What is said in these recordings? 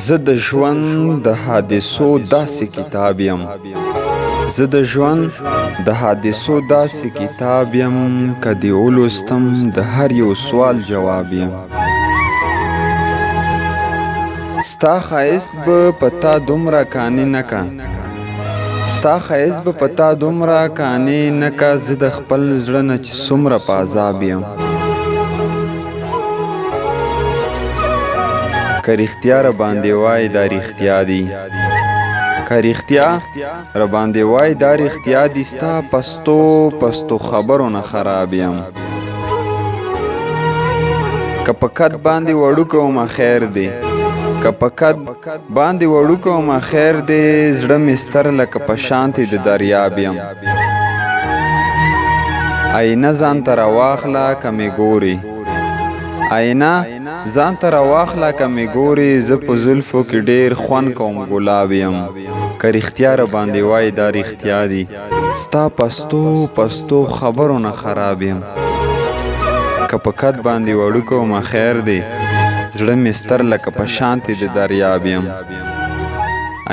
زه د ژوند د حادثو داسې کتاب یم زه د ژوند د حادثو داسې کتاب یم که دې ولوستم د هر یو سوال جواب یم ستا ښایست به په تا دومره قانع نه کا ستا ښایست به په تا دومره قانع نه کا زه د خپل زړه نه چې څومره په عذاب یم که رښتیا راباندې وای دا رښتیا دي که رښتیا راباندې وای دا رښتیا دي ستا پستو خبرو نه خراب یم که په قد باندې وړوکی ومه خیر دی که په قد باندې وړوکی ومه خیر دی زړه مې ستر لکه په شانتې د دریاب یم آینه ځان ته راواخله که مې ګورې آینه ځان ته راواخله که مې ګورې زه په زلفو کې ډېر خوند کوم ګلاب یم که رښتیا راباندې وای دا رښتیا دي ستا پستو خبرو نه خراب یم که په قد باندې وړوکی ومه خیر دی زړه مې ستر لکه په شانتې د دریاب یم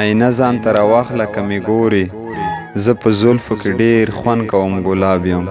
آینه ځان ته راواخله که مې ګورې زه په زلفو کې ډېر خوند کوم ګلاب یم